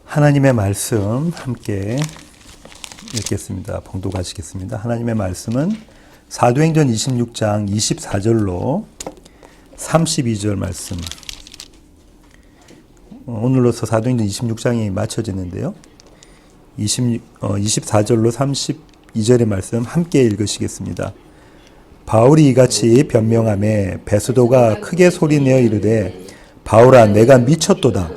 하나님의 말씀 함께 읽겠습니다. 봉독하시겠습니다. 하나님의 말씀은 사도행전 26장 24절로 32절 말씀. 오늘로서 사도행전 26장이 마쳐지는데요. 24절로 32절의 말씀 함께 읽으시겠습니다. 바울이 이같이 변명하매 베스도가 크게 소리내어 이르되 바울아 내가 미쳤도다.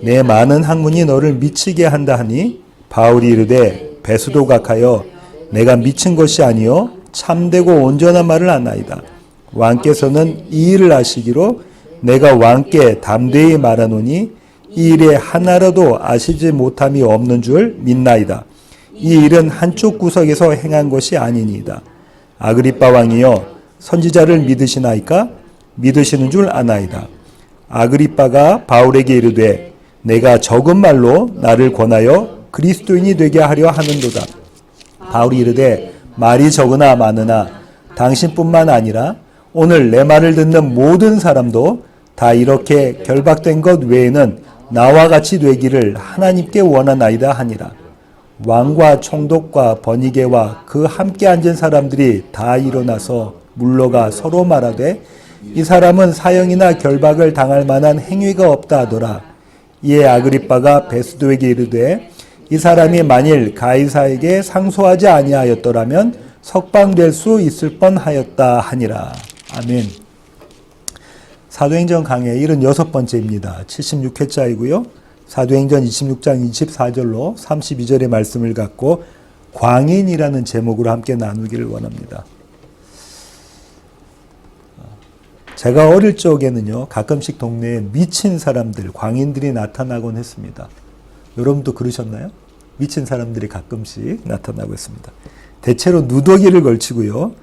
내 많은 학문이 너를 미치게 한다 하니 바울이 이르되 베스도 각하여 내가 미친 것이 아니요 참되고 온전한 말을 하나이다. 왕께서는 이 일을 아시기로 내가 왕께 담대히 말하노니 이 일에 하나라도 아시지 못함이 없는 줄 믿나이다. 이 일은 한쪽 구석에서 행한 것이 아니니이다. 아그리빠 왕이여 선지자를 믿으시나이까? 믿으시는 줄 아나이다. 아그리빠가 바울에게 이르되 내가 적은 말로 나를 권하여 그리스도인이 되게 하려 하는도다. 바울이 이르되 말이 적으나 많으나 당신뿐만 아니라 오늘 내 말을 듣는 모든 사람도 다 이렇게 결박된 것 외에는 나와 같이 되기를 하나님께 원하나이다 하니라. 왕과 총독과 번이게와 그 함께 앉은 사람들이 다 일어나서 물러가 서로 말하되 이 사람은 사형이나 결박을 당할 만한 행위가 없다 하더라. 이에 아그리빠가 베스도에게 이르되 이 사람이 만일 가이사에게 상소하지 아니하였더라면 석방될 수 있을 뻔하였다 하니라. 아멘. 사도행전 강의 76번째입니다. 76회차이고요. 사도행전 26장 24절로 32절의 말씀을 갖고 광인이라는 제목으로 함께 나누기를 원합니다. 제가 어릴 적에는요, 가끔씩 동네에 미친 사람들, 광인들이 나타나곤 했습니다. 여러분도 그러셨나요? 미친 사람들이 가끔씩 나타나고 있습니다. 대체로 누더기를 걸치고요,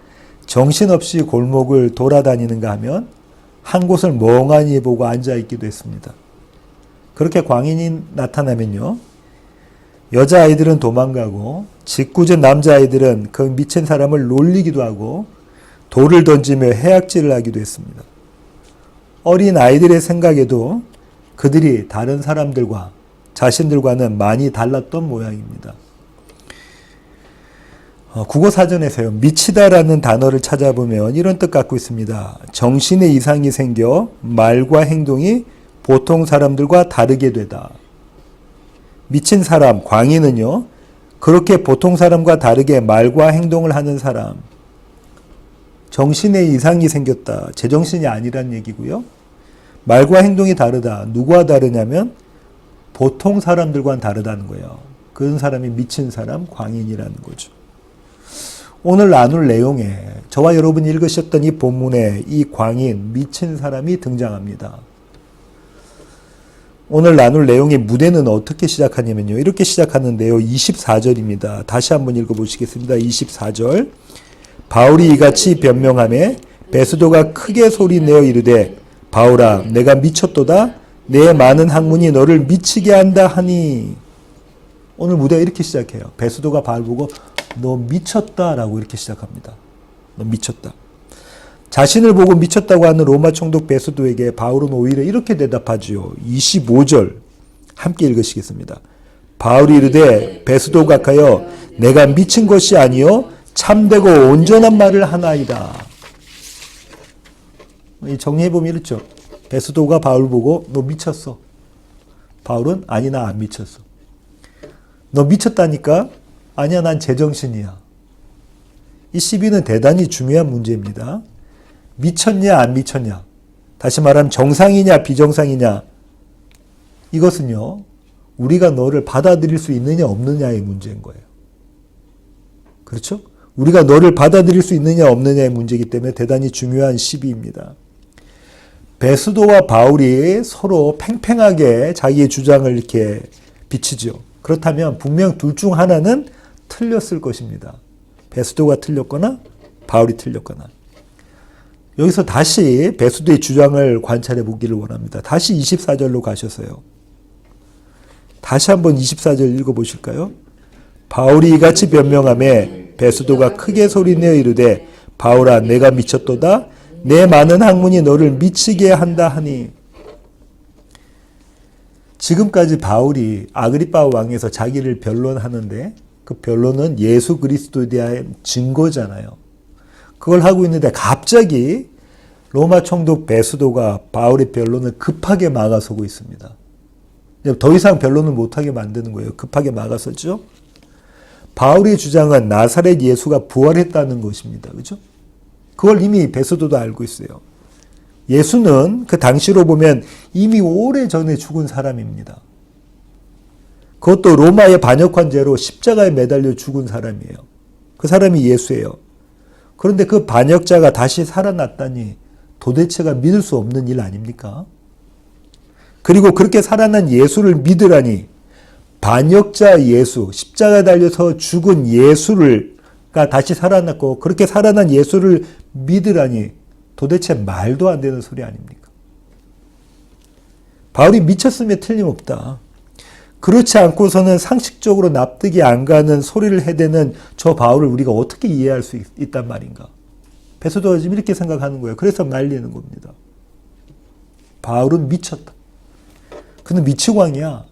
정신없이 골목을 돌아다니는가 하면 한 곳을 멍하니 보고 앉아있기도 했습니다. 그렇게 광인이 나타나면요, 여자아이들은 도망가고 짓궂은 남자아이들은 그 미친 사람을 놀리기도 하고 돌을 던지며 해악질을 하기도 했습니다. 어린 아이들의 생각에도 그들이 다른 사람들과 자신들과는 많이 달랐던 모양입니다. 국어사전에서요, 미치다라는 단어를 찾아보면 이런 뜻 갖고 있습니다. 정신에 이상이 생겨 말과 행동이 보통 사람들과 다르게 되다. 미친 사람, 광인은요, 그렇게 보통 사람과 다르게 말과 행동을 하는 사람, 정신에 이상이 생겼다. 제정신이 아니란 얘기고요. 말과 행동이 다르다. 누구와 다르냐면 보통 사람들과는 다르다는 거예요. 그런 사람이 미친 사람, 광인이라는 거죠. 오늘 나눌 내용에 저와 여러분이 읽으셨던 이 본문에 이 광인, 미친 사람이 등장합니다. 오늘 나눌 내용의 무대는 어떻게 시작하냐면요. 이렇게 시작하는데요. 24절입니다. 다시 한번 읽어보시겠습니다. 24절. 바울이 이같이 변명하며 베스도가 크게 소리내어 이르되 바울아 내가 미쳤도다. 내 많은 학문이 너를 미치게 한다 하니. 오늘 무대가 이렇게 시작해요. 베스도가 바울 보고 너 미쳤다라고 이렇게 시작합니다. 너 미쳤다. 자신을 보고 미쳤다고 하는 로마 총독 베스도에게 바울은 오히려 이렇게 대답하지요. 25절 함께 읽으시겠습니다. 바울이 이르되 베스도 각하여 내가 미친 것이 아니요 참되고 온전한 말을 하나이다. 정리해보면 이렇죠. 베스도가 바울 보고 너 미쳤어. 바울은 아니 나 안 미쳤어. 너 미쳤다니까? 아니야 난 제정신이야. 이 시비는 대단히 중요한 문제입니다. 미쳤냐 안 미쳤냐. 다시 말하면 정상이냐 비정상이냐. 이것은요. 우리가 너를 받아들일 수 있느냐 없느냐의 문제인 거예요. 그렇죠? 우리가 너를 받아들일 수 있느냐 없느냐의 문제이기 때문에 대단히 중요한 시비입니다. 베스도와 바울이 서로 팽팽하게 자기의 주장을 이렇게 비치죠. 그렇다면 분명 둘 중 하나는 틀렸을 것입니다. 베스도가 틀렸거나 바울이 틀렸거나. 여기서 다시 베스도의 주장을 관찰해 보기를 원합니다. 다시 24절로 가셔서요. 다시 한번 24절 읽어보실까요? 바울이 이같이 변명하며 베스도가 크게 소리내어 이르되 바울아 내가 미쳤도다. 내 많은 학문이 너를 미치게 한다 하니. 지금까지 바울이 아그리파 왕에서 자기를 변론하는데 그 변론은 예수 그리스도에 대한 증거잖아요. 그걸 하고 있는데 갑자기 로마 총독 베수도가 바울의 변론을 급하게 막아서고 있습니다. 더 이상 변론을 못하게 만드는 거예요. 급하게 막아섰죠. 바울의 주장은 나사렛 예수가 부활했다는 것입니다. 그죠? 그걸 이미 베수도도 알고 있어요. 예수는 그 당시로 보면 이미 오래전에 죽은 사람입니다. 그것도 로마의 반역환죄로 십자가에 매달려 죽은 사람이에요. 그 사람이 예수예요. 그런데 그 반역자가 다시 살아났다니 도대체가 믿을 수 없는 일 아닙니까? 그리고 그렇게 살아난 예수를 믿으라니 반역자 예수, 십자가에 달려서 죽은 예수가 다시 살아났고 그렇게 살아난 예수를 믿으라니 도대체 말도 안 되는 소리 아닙니까? 바울이 미쳤으면 틀림없다. 그렇지 않고서는 상식적으로 납득이 안 가는 소리를 해대는 저 바울을 우리가 어떻게 이해할 수 있단 말인가? 베소도가 지금 이렇게 생각하는 거예요. 그래서 말리는 겁니다. 바울은 미쳤다. 그는 미치광이야.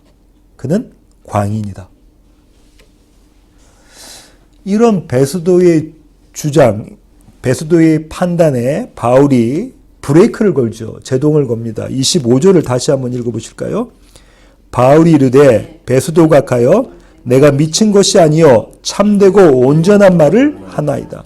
그는 광인이다. 이런 베소도의 주장, 베소도의 판단에 바울이 브레이크를 걸죠. 제동을 겁니다. 25절을 다시 한번 읽어보실까요? 바울이 이르되 베소도가 가여 내가 미친 것이 아니요 참되고 온전한 말을 하나이다.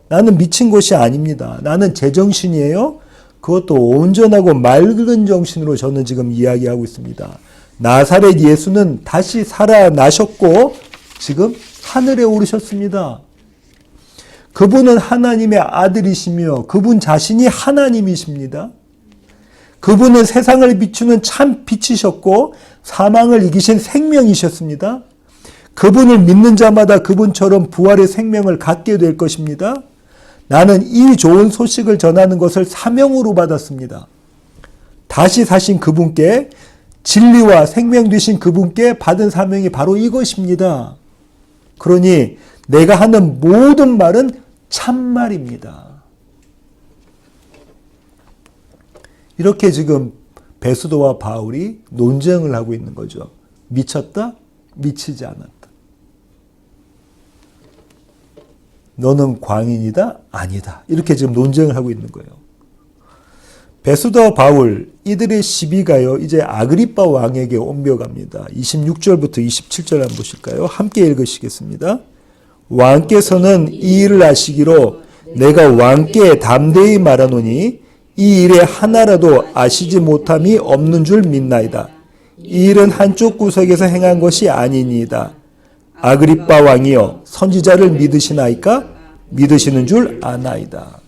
나는 미친 것이 아닙니다. 나는 제정신이에요. 그것도 온전하고 맑은 정신으로 저는 지금 이야기하고 있습니다. 나사렛 예수는 다시 살아나셨고 지금 하늘에 오르셨습니다. 그분은 하나님의 아들이시며 그분 자신이 하나님이십니다. 그분은 세상을 비추는 참 빛이셨고 사망을 이기신 생명이셨습니다. 그분을 믿는 자마다 그분처럼 부활의 생명을 갖게 될 것입니다. 나는 이 좋은 소식을 전하는 것을 사명으로 받았습니다. 다시 사신 그분께 진리와 생명 되신 그분께 받은 사명이 바로 이것입니다. 그러니 내가 하는 모든 말은 참말입니다. 이렇게 지금 베수도와 바울이 논쟁을 하고 있는 거죠. 미쳤다? 미치지 않았다. 너는 광인이다? 아니다. 이렇게 지금 논쟁을 하고 있는 거예요. 베수도와 바울 이들의 시비가요 이제 아그리파 왕에게 옮겨갑니다. 26절부터 27절 한번 보실까요? 함께 읽으시겠습니다. 왕께서는 이 일을 아시기로 내가 왕께 담대히 말하노니 이 일에 하나라도 아시지 못함이 없는 줄 믿나이다. 이 일은 한쪽 구석에서 행한 것이 아니니이다. 아그리파 왕이여 선지자를 믿으시나이까? 믿으시는 줄 아나이다.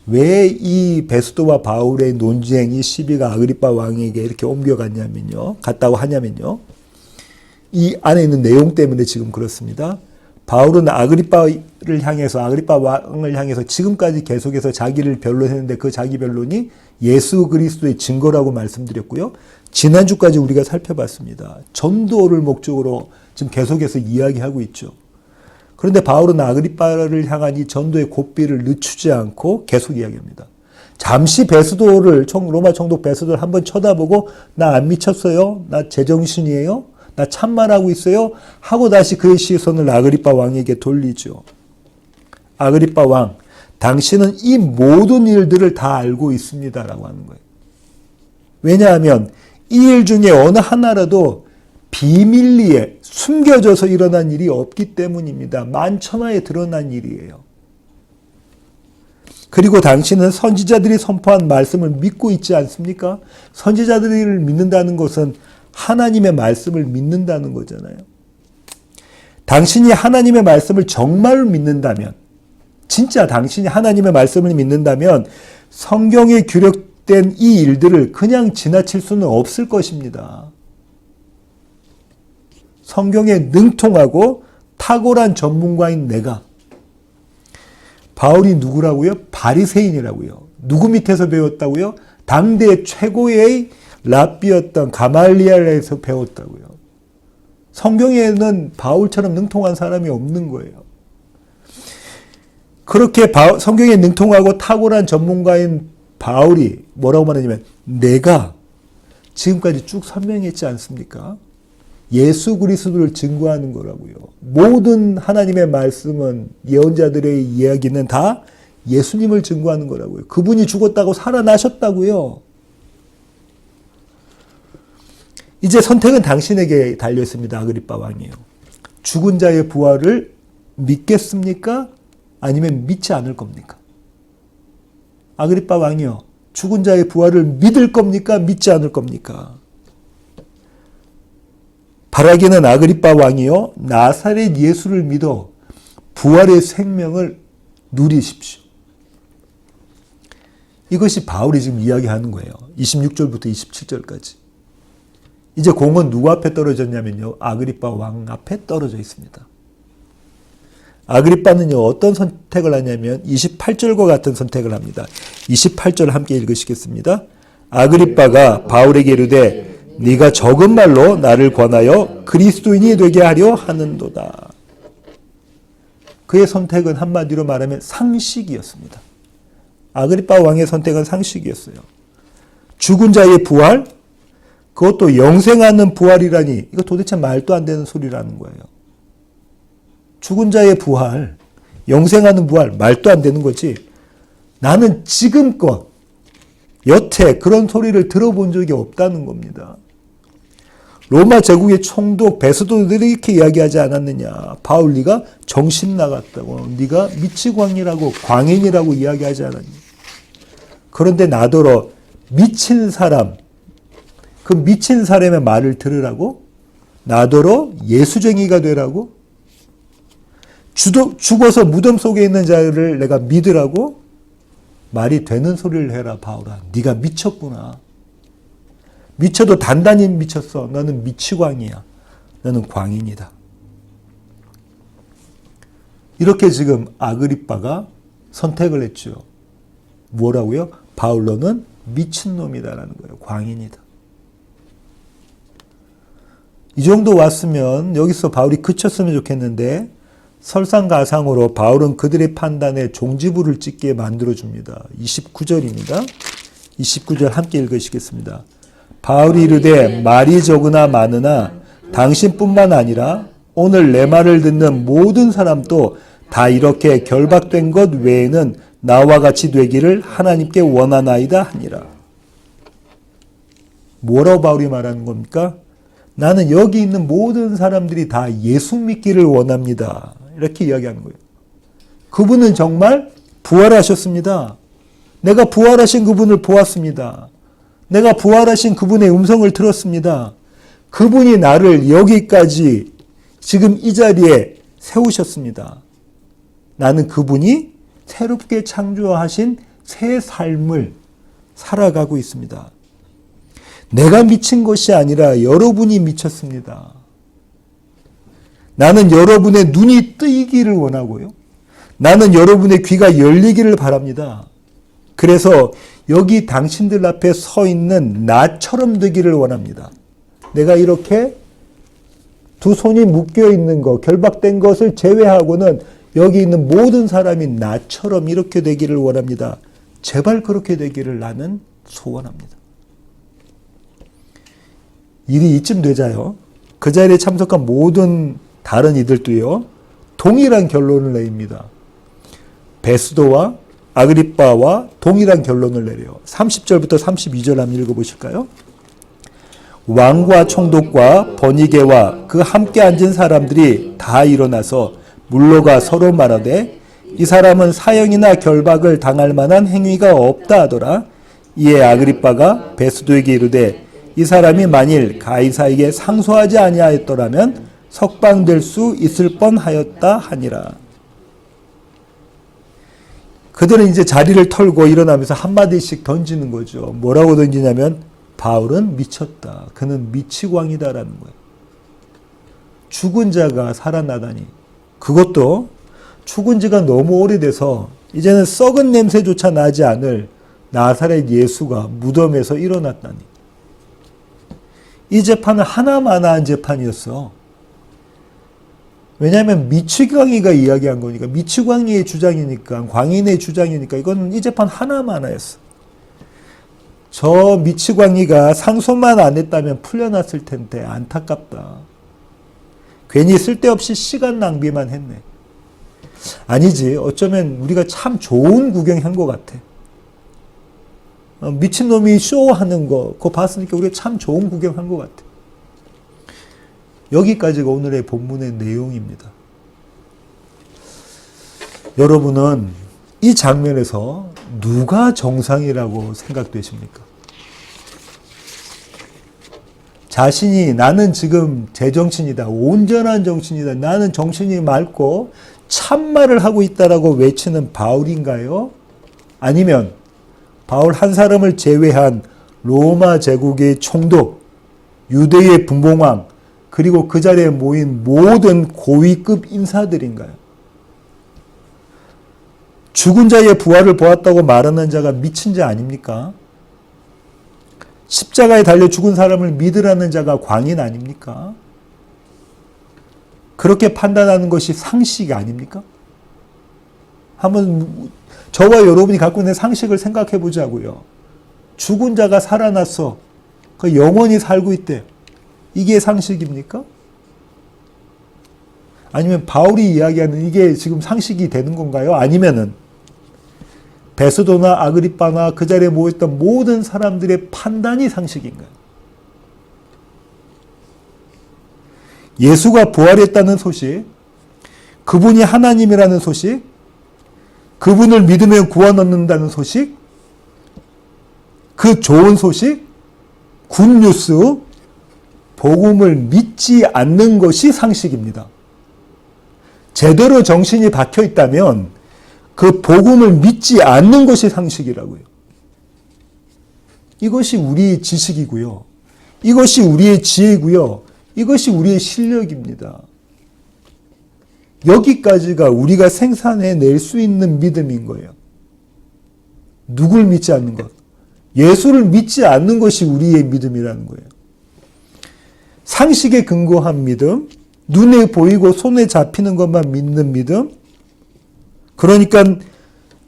왜 이 베수도와 바울의 논쟁이 시비가 아그리파 왕에게 이렇게 옮겨갔냐면요. 갔다고 하냐면요. 이 안에 있는 내용 때문에 지금 그렇습니다. 바울은 아그리파 왕을 향해서 지금까지 계속해서 자기를 변론했는데 그 자기 변론이 예수 그리스도의 증거라고 말씀드렸고요. 지난주까지 우리가 살펴봤습니다. 전도를 목적으로 지금 계속해서 이야기하고 있죠. 그런데 바울은 아그리파를 향한 이 전도의 고삐를 늦추지 않고 계속 이야기합니다. 잠시 베수도를 로마 총독 베수도를 한번 쳐다보고 나 안 미쳤어요? 나 제정신이에요? 나 참말하고 있어요? 하고 다시 그의 시선을 아그리파 왕에게 돌리죠. 아그리파 왕, 당신은 이 모든 일들을 다 알고 있습니다라고 하는 거예요. 왜냐하면 이 일 중에 어느 하나라도 비밀리에 숨겨져서 일어난 일이 없기 때문입니다. 만천하에 드러난 일이에요. 그리고 당신은 선지자들이 선포한 말씀을 믿고 있지 않습니까? 선지자들을 믿는다는 것은 하나님의 말씀을 믿는다는 거잖아요. 당신이 하나님의 말씀을 정말 믿는다면, 진짜 당신이 하나님의 말씀을 믿는다면 성경에 기록된 이 일들을 그냥 지나칠 수는 없을 것입니다. 성경에 능통하고 탁월한 전문가인 내가, 바울이 누구라고요? 바리새인이라고요. 누구 밑에서 배웠다고요? 당대 최고의 랍비였던 가말리엘에서 배웠다고요. 성경에는 바울처럼 능통한 사람이 없는 거예요. 그렇게 성경에 능통하고 탁월한 전문가인 바울이 뭐라고 말하냐면 내가 지금까지 쭉 설명했지 않습니까? 예수 그리스도를 증거하는 거라고요. 모든 하나님의 말씀은 예언자들의 이야기는 다 예수님을 증거하는 거라고요. 그분이 죽었다고 살아나셨다고요. 이제 선택은 당신에게 달려 있습니다. 아그리빠 왕이요. 죽은 자의 부활을 믿겠습니까? 아니면 믿지 않을 겁니까? 아그리빠 왕이요. 죽은 자의 부활을 믿을 겁니까? 믿지 않을 겁니까? 바라기는 아그리빠 왕이요. 나사렛 예수를 믿어 부활의 생명을 누리십시오. 이것이 바울이 지금 이야기하는 거예요. 26절부터 27절까지. 이제 공은 누구 앞에 떨어졌냐면요. 아그리빠 왕 앞에 떨어져 있습니다. 아그리빠는요. 어떤 선택을 하냐면 28절과 같은 선택을 합니다. 28절 함께 읽으시겠습니다. 아그리빠가 바울에게 이르되 네가 적은 말로 나를 권하여 그리스도인이 되게 하려 하는도다. 그의 선택은 한마디로 말하면 상식이었습니다. 아그리빠 왕의 선택은 상식이었어요. 죽은 자의 부활, 그것도 영생하는 부활이라니 이거 도대체 말도 안 되는 소리라는 거예요. 죽은 자의 부활, 영생하는 부활, 말도 안 되는 거지. 나는 지금껏 여태 그런 소리를 들어본 적이 없다는 겁니다. 로마 제국의 총독 베스도들이 이렇게 이야기하지 않았느냐. 바울 네가 정신 나갔다고. 네가 미치광이라고 광인이라고 이야기하지 않았냐. 그런데 나더러 미친 사람, 그 미친 사람의 말을 들으라고? 나더러 예수쟁이가 되라고? 죽어서 무덤 속에 있는 자를 내가 믿으라고? 말이 되는 소리를 해라 바울아. 네가 미쳤구나. 미쳐도 단단히 미쳤어. 너는 미치광이야. 너는 광인이다. 이렇게 지금 아그리빠가 선택을 했죠. 뭐라고요? 바울로는 미친놈이다라는 거예요. 광인이다. 이 정도 왔으면 여기서 바울이 그쳤으면 좋겠는데 설상가상으로 바울은 그들의 판단에 종지부를 찍게 만들어줍니다. 29절입니다. 29절 함께 읽으시겠습니다. 바울이 이르되 말이 적으나 많으나 당신뿐만 아니라 오늘 내 말을 듣는 모든 사람도 다 이렇게 결박된 것 외에는 나와 같이 되기를 하나님께 원하나이다 하니라. 뭐라고 바울이 말하는 겁니까? 나는 여기 있는 모든 사람들이 다 예수 믿기를 원합니다. 이렇게 이야기하는 거예요. 그분은 정말 부활하셨습니다. 내가 부활하신 그분을 보았습니다. 내가 부활하신 그분의 음성을 들었습니다. 그분이 나를 여기까지 지금 이 자리에 세우셨습니다. 나는 그분이 새롭게 창조하신 새 삶을 살아가고 있습니다. 내가 미친 것이 아니라 여러분이 미쳤습니다. 나는 여러분의 눈이 뜨이기를 원하고요. 나는 여러분의 귀가 열리기를 바랍니다. 그래서 여기 당신들 앞에 서 있는 나처럼 되기를 원합니다. 내가 이렇게 두 손이 묶여 있는 것, 결박된 것을 제외하고는 여기 있는 모든 사람이 나처럼 이렇게 되기를 원합니다. 제발 그렇게 되기를 나는 소원합니다. 일이 이쯤 되자요. 그 자리에 참석한 모든 다른 이들도요. 동일한 결론을 내립니다. 베스도와 아그리빠와 동일한 결론을 내려요. 30절부터 32절 한번 읽어보실까요? 왕과 총독과 버니게와 그 함께 앉은 사람들이 다 일어나서 물러가 서로 말하되 이 사람은 사형이나 결박을 당할 만한 행위가 없다 하더라. 이에 아그리빠가 베스도에게 이르되 이 사람이 만일 가이사에게 상소하지 아니하였더라면 석방될 수 있을 뻔하였다 하니라. 그들은 이제 자리를 털고 일어나면서 한마디씩 던지는 거죠. 뭐라고 던지냐면 바울은 미쳤다. 그는 미치광이다라는 거예요. 죽은 자가 살아나다니. 그것도 죽은 지가 너무 오래돼서 이제는 썩은 냄새조차 나지 않을 나사렛 예수가 무덤에서 일어났다니. 이 재판은 하나만한 재판이었어. 왜냐하면 미치광이가 이야기한 거니까, 미치광이의 주장이니까, 광인의 주장이니까 이건 이 재판 하나만하였어. 저 미치광이가 상소만 안 했다면 풀려났을 텐데 안타깝다. 괜히 쓸데없이 시간 낭비만 했네. 아니지. 어쩌면 우리가 참 좋은 구경한 것 같아. 미친놈이 쇼하는 거 그거 봤으니까 우리가 참 좋은 구경한 것 같아. 여기까지가 오늘의 본문의 내용입니다. 여러분은 이 장면에서 누가 정상이라고 생각되십니까? 자신이 나는 지금 제정신이다. 온전한 정신이다. 나는 정신이 맑고 참말을 하고 있다라고 외치는 바울인가요? 아니면 바울 한 사람을 제외한 로마 제국의 총독, 유대의 분봉왕, 그리고 그 자리에 모인 모든 고위급 인사들인가요? 죽은 자의 부활을 보았다고 말하는 자가 미친 자 아닙니까? 십자가에 달려 죽은 사람을 믿으라는 자가 광인 아닙니까? 그렇게 판단하는 것이 상식이 아닙니까? 한번 저와 여러분이 갖고 있는 상식을 생각해 보자고요. 죽은 자가 살아났어. 그 영원히 살고 있대. 이게 상식입니까? 아니면 바울이 이야기하는 이게 지금 상식이 되는 건가요? 아니면은 베스도나 아그리빠나 그 자리에 모였던 모든 사람들의 판단이 상식인가요? 예수가 부활했다는 소식, 그분이 하나님이라는 소식, 그분을 믿으면 구원 얻는다는 소식, 그 좋은 소식, 굿뉴스, 복음을 믿지 않는 것이 상식입니다. 제대로 정신이 박혀 있다면 그 복음을 믿지 않는 것이 상식이라고요. 이것이 우리의 지식이고요. 이것이 우리의 지혜고요. 이것이 우리의 실력입니다. 여기까지가 우리가 생산해낼 수 있는 믿음인 거예요. 누굴 믿지 않는 것? 예수를 믿지 않는 것이 우리의 믿음이라는 거예요. 상식에 근거한 믿음, 눈에 보이고 손에 잡히는 것만 믿는 믿음, 그러니까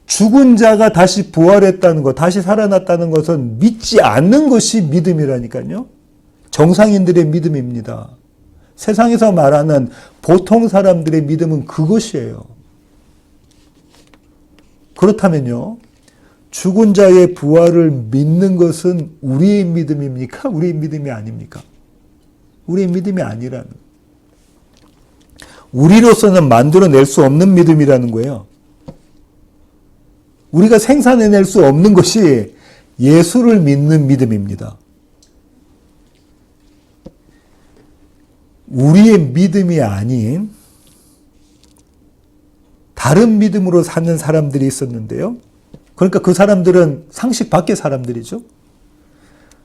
죽은 자가 다시 부활했다는 것, 다시 살아났다는 것은 믿지 않는 것이 믿음이라니까요. 정상인들의 믿음입니다. 세상에서 말하는 보통 사람들의 믿음은 그것이에요. 그렇다면요, 죽은 자의 부활을 믿는 것은 우리의 믿음입니까? 우리의 믿음이 아닙니까? 우리의 믿음이 아니라는, 우리로서는 만들어낼 수 없는 믿음이라는 거예요. 우리가 생산해낼 수 없는 것이 예수를 믿는 믿음입니다. 우리의 믿음이 아닌 다른 믿음으로 사는 사람들이 있었는데요. 그러니까 그 사람들은 상식 밖의 사람들이죠.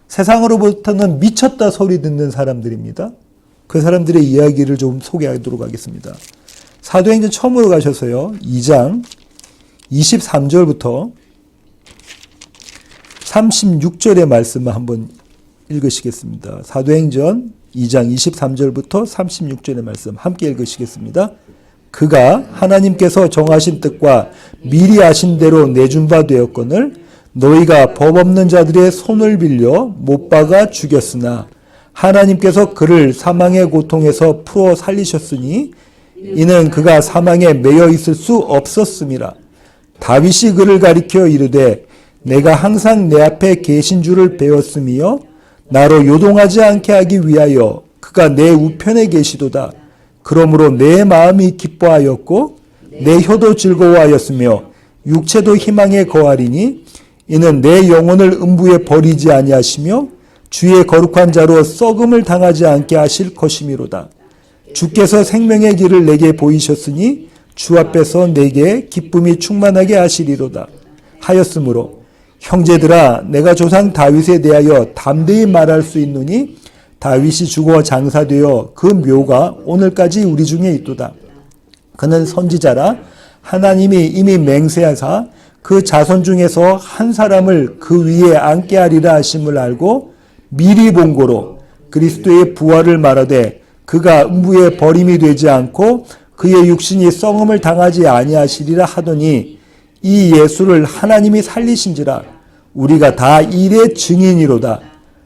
세상으로부터는 미쳤다 소리 듣는 사람들입니다. 그 사람들의 이야기를 좀 소개하도록 하겠습니다. 사도행전 처음으로 가셔서요. 2장 23절부터 36절의 말씀을 한번 읽으시겠습니다. 사도행전 2장 23절부터 36절의 말씀 함께 읽으시겠습니다. 그가 하나님께서 정하신 뜻과 미리 아신 대로 내준 바 되었거늘 너희가 법 없는 자들의 손을 빌려 못 박아 죽였으나 하나님께서 그를 사망의 고통에서 풀어 살리셨으니 이는 그가 사망에 매여 있을 수 없었음이라. 다윗이 그를 가리켜 이르되 내가 항상 내 앞에 계신 줄을 배웠으며 나로 요동하지 않게 하기 위하여 그가 내 우편에 계시도다. 그러므로 내 마음이 기뻐하였고 내 혀도 즐거워하였으며 육체도 희망에 거하리니 이는 내 영혼을 음부에 버리지 아니하시며 주의 거룩한 자로 썩음을 당하지 않게 하실 것이미로다. 주께서 생명의 길을 내게 보이셨으니 주 앞에서 내게 기쁨이 충만하게 하시리로다. 하였으므로 형제들아 내가 조상 다윗에 대하여 담대히 말할 수 있노니 다윗이 죽어 장사되어 그 묘가 오늘까지 우리 중에 있도다. 그는 선지자라 하나님이 이미 맹세하사 그 자손 중에서 한 사람을 그 위에 앉게 하리라 하심을 알고 미리 본 고로 그리스도의 부활을 말하되 그가 음부에 버림이 되지 않고 그의 육신이 썩음을 당하지 아니하시리라 하더니 이 예수를 하나님이 살리신지라. 우리가 다 일의 증인이로다.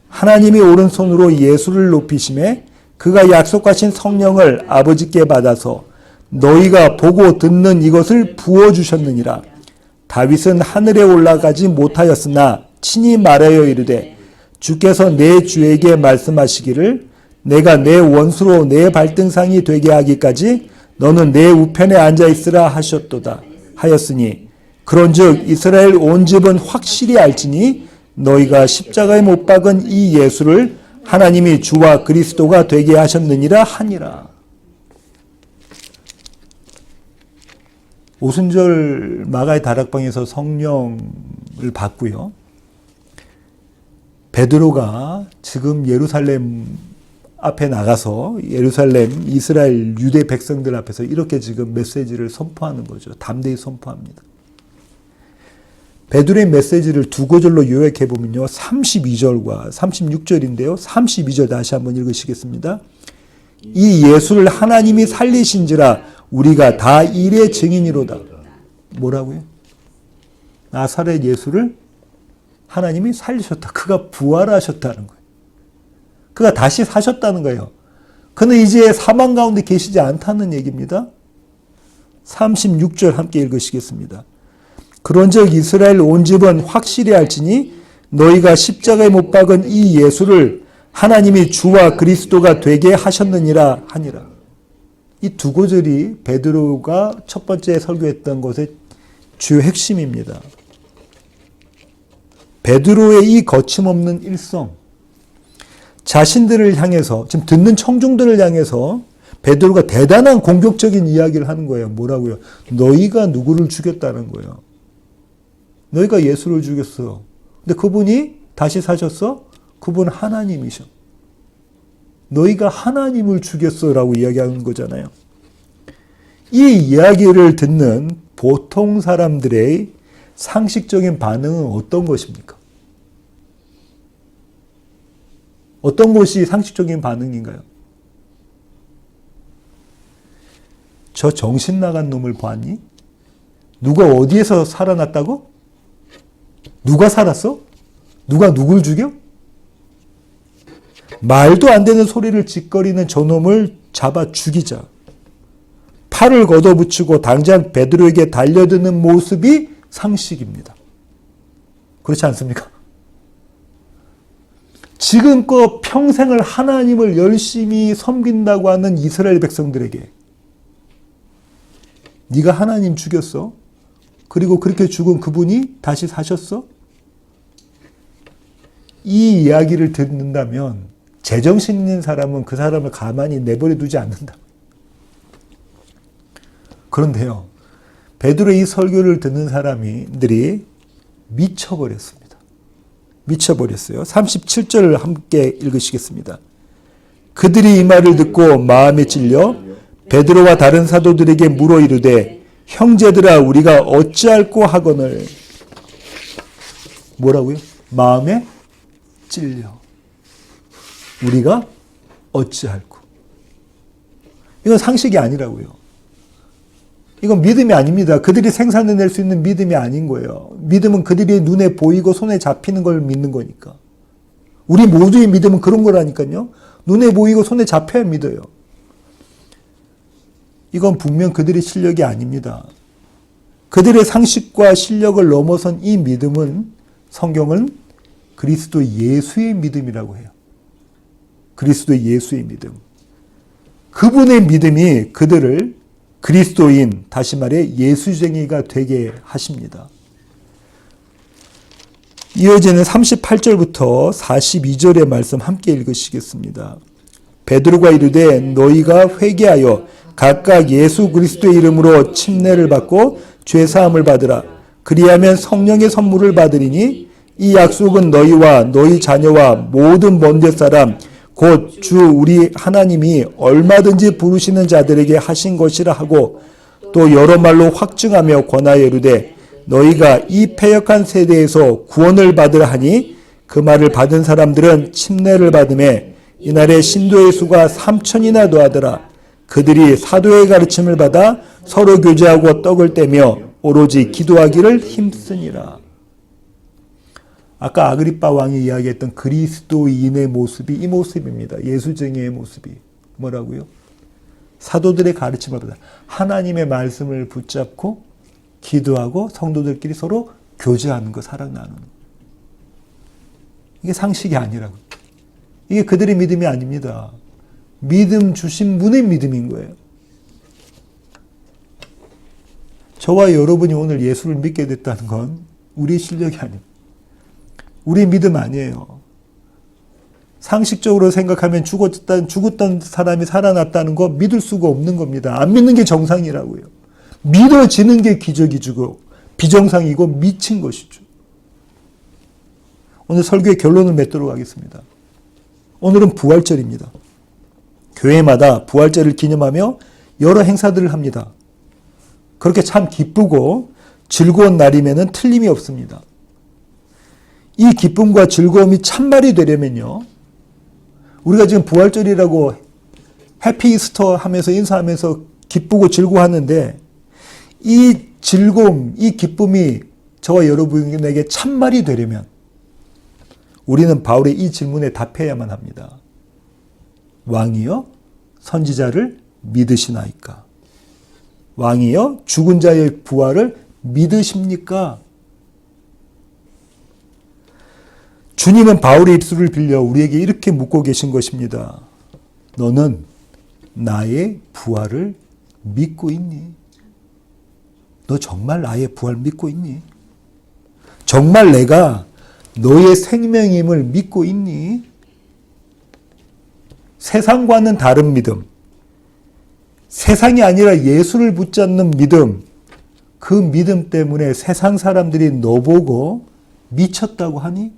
하나님이 오른손으로 예수를 높이심에 그가 약속하신 성령을 아버지께 받아서 너희가 보고 듣는 이것을 부어주셨느니라. 다윗은 하늘에 올라가지 못하였으나 친히 말하여 이르되 주께서 내 주에게 말씀하시기를 내가 내 원수로 내 발등상이 되게 하기까지 너는 내 우편에 앉아있으라 하셨도다 하였으니 그런즉 이스라엘 온 집은 확실히 알지니 너희가 십자가에 못 박은 이 예수를 하나님이 주와 그리스도가 되게 하셨느니라 하니라. 오순절 마가의 다락방에서 성령을 받고요. 베드로가 지금 예루살렘 앞에 나가서 예루살렘 이스라엘 유대 백성들 앞에서 이렇게 지금 메시지를 선포하는 거죠. 담대히 선포합니다. 베드로의 메시지를 두 구절로 요약해 보면요. 32절과 36절인데요. 32절 다시 한번 읽으시겠습니다. 이 예수를 하나님이 살리신지라 우리가 다 일의 증인이로다. 뭐라고요? 나사렛 예수를 하나님이 살리셨다. 그가 부활하셨다는 거예요. 그가 다시 사셨다는 거예요. 그는 이제 사망 가운데 계시지 않다는 얘기입니다. 36절 함께 읽으시겠습니다. 그런즉 이스라엘 온 집은 확실히 알지니 너희가 십자가에 못 박은 이 예수를 하나님이 주와 그리스도가 되게 하셨느니라 하니라. 이 두 구절이 베드로가 첫 번째 설교했던 것의 주요 핵심입니다. 베드로의 이 거침없는 일성, 자신들을 향해서, 지금 듣는 청중들을 향해서 베드로가 대단한 공격적인 이야기를 하는 거예요. 뭐라고요? 너희가 누구를 죽였다는 거예요. 너희가 예수를 죽였어. 근데 그분이 다시 사셨어? 그분은 하나님이셔. 너희가 하나님을 죽였어라고 이야기하는 거잖아요. 이 이야기를 듣는 보통 사람들의 상식적인 반응은 어떤 것입니까? 어떤 것이 상식적인 반응인가요? 저 정신 나간 놈을 봤니? 누가 어디에서 살아났다고? 누가 살았어? 누가 누굴 죽여? 말도 안 되는 소리를 짓거리는 저놈을 잡아 죽이자. 팔을 걷어붙이고 당장 베드로에게 달려드는 모습이 상식입니다. 그렇지 않습니까? 지금껏 평생을 하나님을 열심히 섬긴다고 하는 이스라엘 백성들에게 네가 하나님 죽였어? 그리고 그렇게 죽은 그분이 다시 사셨어? 이 이야기를 듣는다면 제정신 있는 사람은 그 사람을 가만히 내버려 두지 않는다. 그런데요, 베드로의 이 설교를 듣는 사람들이 미쳐버렸습니다. 미쳐버렸어요. 37절을 함께 읽으시겠습니다. 그들이 이 말을 듣고 마음에 찔려 베드로와 다른 사도들에게 물어 이르되 형제들아 우리가 어찌할꼬 하거늘. 뭐라고요? 마음에 찔려. 우리가 어찌할꼬. 이건 상식이 아니라고요. 이건 믿음이 아닙니다. 그들이 생산해낼 수 있는 믿음이 아닌 거예요. 믿음은 그들이 눈에 보이고 손에 잡히는 걸 믿는 거니까. 우리 모두의 믿음은 그런 거라니까요. 눈에 보이고 손에 잡혀야 믿어요. 이건 분명 그들의 실력이 아닙니다. 그들의 상식과 실력을 넘어선 이 믿음은 성경은 그리스도 예수의 믿음이라고 해요. 그리스도 예수의 믿음. 그분의 믿음이 그들을 그리스도인, 다시 말해 예수쟁이가 되게 하십니다. 이어지는 38절부터 42절의 말씀 함께 읽으시겠습니다. 베드로가 이르되 너희가 회개하여 각각 예수 그리스도의 이름으로 침례를 받고 죄사함을 받으라. 그리하면 성령의 선물을 받으리니 이 약속은 너희와 너희 자녀와 모든 먼 데 사람 곧 주 우리 하나님이 얼마든지 부르시는 자들에게 하신 것이라 하고 또 여러 말로 확증하며 권하여 이르되 너희가 이 패역한 세대에서 구원을 받으라 하니 그 말을 받은 사람들은 침례를 받음에 이날에 신도의 수가 3,000이나 더하더라. 그들이 사도의 가르침을 받아 서로 교제하고 떡을 떼며 오로지 기도하기를 힘쓰니라. 아까 아그리빠 왕이 이야기했던 그리스도인의 모습이 이 모습입니다. 예수쟁이의 모습이. 뭐라고요? 사도들의 가르침을 받아 하나님의 말씀을 붙잡고 기도하고 성도들끼리 서로 교제하는 거, 사랑 나누는 거. 이게 상식이 아니라고. 이게 그들의 믿음이 아닙니다. 믿음 주신 분의 믿음인 거예요. 저와 여러분이 오늘 예수를 믿게 됐다는 건 우리의 실력이 아닙니다. 우리의 믿음 아니에요. 상식적으로 생각하면 죽었던 사람이 살아났다는 거 믿을 수가 없는 겁니다. 안 믿는 게 정상이라고요. 믿어지는 게 기적이고 비정상이고 미친 것이죠. 오늘 설교의 결론을 맺도록 하겠습니다. 오늘은 부활절입니다. 교회마다 부활절을 기념하며 여러 행사들을 합니다. 그렇게 참 기쁘고 즐거운 날이면은 틀림이 없습니다. 이 기쁨과 즐거움이 참말이 되려면요. 우리가 지금 부활절이라고 해피 이스터 하면서 인사하면서 기쁘고 즐거워하는데 이 즐거움, 이 기쁨이 저와 여러분에게 참말이 되려면 우리는 바울의 이 질문에 답해야만 합니다. 왕이여 선지자를 믿으시나이까? 왕이여 죽은 자의 부활을 믿으십니까? 주님은 바울의 입술을 빌려 우리에게 이렇게 묻고 계신 것입니다. 너는 나의 부활을 믿고 있니? 너 정말 나의 부활 믿고 있니? 정말 내가 너의 생명임을 믿고 있니? 세상과는 다른 믿음, 세상이 아니라 예수를 붙잡는 믿음, 그 믿음 때문에 세상 사람들이 너 보고 미쳤다고 하니?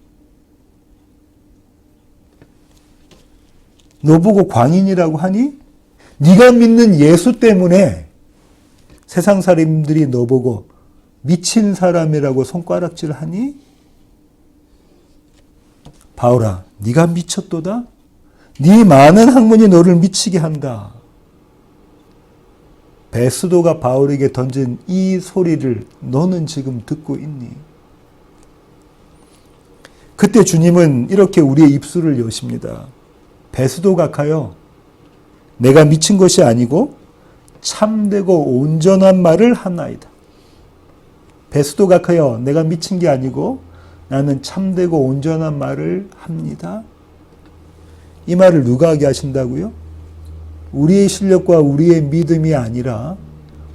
너 보고 광인이라고 하니? 네가 믿는 예수 때문에 세상 사람들이 너 보고 미친 사람이라고 손가락질 하니? 바울아, 네가 미쳤도다? 네 많은 학문이 너를 미치게 한다. 베스도가 바울에게 던진 이 소리를 너는 지금 듣고 있니? 그때 주님은 이렇게 우리의 입술을 여십니다. 베스도 각하여 내가 미친 것이 아니고 참되고 온전한 말을 하나이다. 베스도 각하여 내가 미친 게 아니고 나는 참되고 온전한 말을 합니다. 이 말을 누가 하게 하신다고요? 우리의 실력과 우리의 믿음이 아니라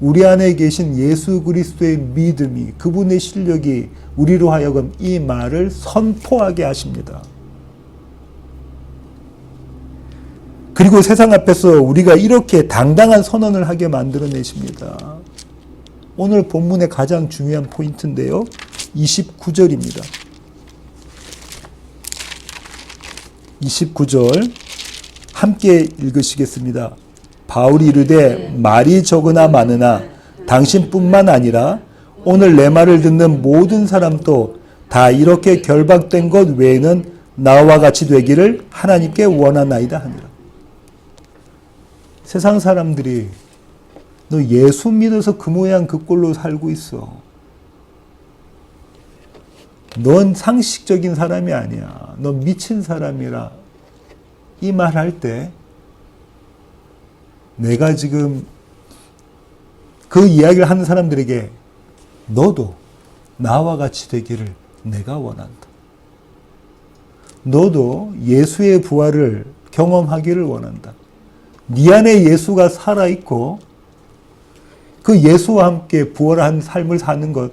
우리 안에 계신 예수 그리스도의 믿음이, 그분의 실력이 우리로 하여금 이 말을 선포하게 하십니다. 그리고 세상 앞에서 우리가 이렇게 당당한 선언을 하게 만들어내십니다. 오늘 본문의 가장 중요한 포인트인데요. 29절입니다. 29절 함께 읽으시겠습니다. 바울이 이르되 말이 적으나 많으나 당신뿐만 아니라 오늘 내 말을 듣는 모든 사람도 다 이렇게 결박된 것 외에는 나와 같이 되기를 하나님께 원하나이다 하니라. 세상 사람들이 너 예수 믿어서 그 모양 그 꼴로 살고 있어. 넌 상식적인 사람이 아니야. 넌 미친 사람이라. 이 말 할 때 내가 지금 그 이야기를 하는 사람들에게 너도 나와 같이 되기를 내가 원한다. 너도 예수의 부활을 경험하기를 원한다. 네 안에 예수가 살아있고 그 예수와 함께 부활한 삶을 사는 것,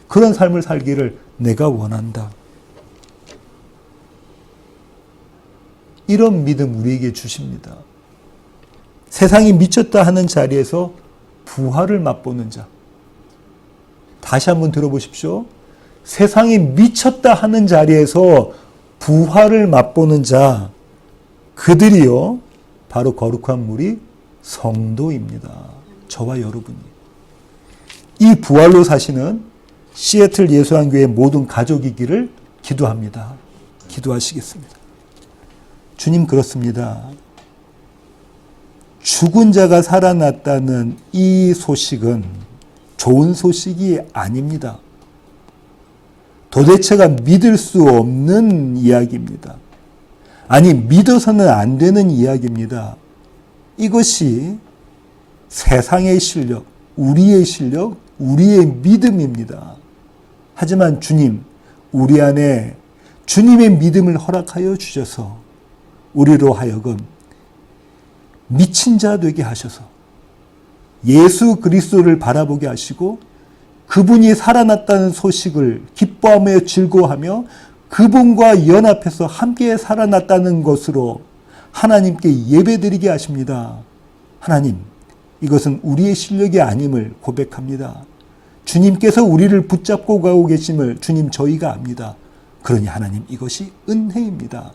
그런 삶을 살기를 내가 원한다. 이런 믿음 우리에게 주십니다. 세상이 미쳤다 하는 자리에서 부활을 맛보는 자. 다시 한번 들어보십시오. 세상이 미쳤다 하는 자리에서 부활을 맛보는 자. 그들이요, 바로 거룩한 무리 성도입니다. 저와 여러분이. 이 부활로 사시는 시애틀 예수한교회 모든 가족이기를 기도합니다. 기도하시겠습니다. 주님, 그렇습니다. 죽은 자가 살아났다는 이 소식은 좋은 소식이 아닙니다. 도대체가 믿을 수 없는 이야기입니다. 아니, 믿어서는 안 되는 이야기입니다. 이것이 세상의 실력, 우리의 실력, 우리의 믿음입니다. 하지만 주님, 우리 안에 주님의 믿음을 허락하여 주셔서 우리로 하여금 미친 자 되게 하셔서 예수 그리스도를 바라보게 하시고 그분이 살아났다는 소식을 기뻐하며 즐거워하며 그분과 연합해서 함께 살아났다는 것으로 하나님께 예배드리게 하십니다. 하나님, 이것은 우리의 실력이 아님을 고백합니다. 주님께서 우리를 붙잡고 가고 계심을 주님 저희가 압니다. 그러니 하나님, 이것이 은혜입니다.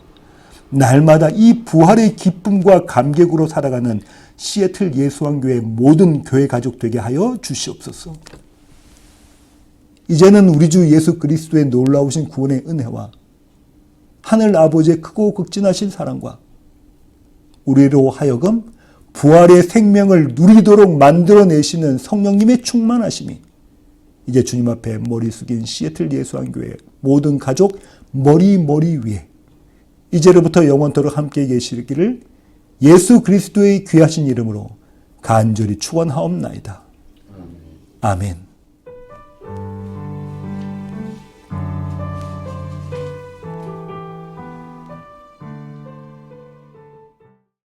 날마다 이 부활의 기쁨과 감격으로 살아가는 시애틀 예수왕교회 모든 교회 가족 되게 하여 주시옵소서. 이제는 우리 주 예수 그리스도의 놀라우신 구원의 은혜와 하늘 아버지의 크고 극진하신 사랑과 우리로 하여금 부활의 생명을 누리도록 만들어내시는 성령님의 충만하심이 이제 주님 앞에 머리 숙인 시애틀 예수왕교회 모든 가족 머리 위에 이제로부터 영원토록 함께 계시기를 예수 그리스도의 귀하신 이름으로 간절히 축원하옵나이다. 아멘.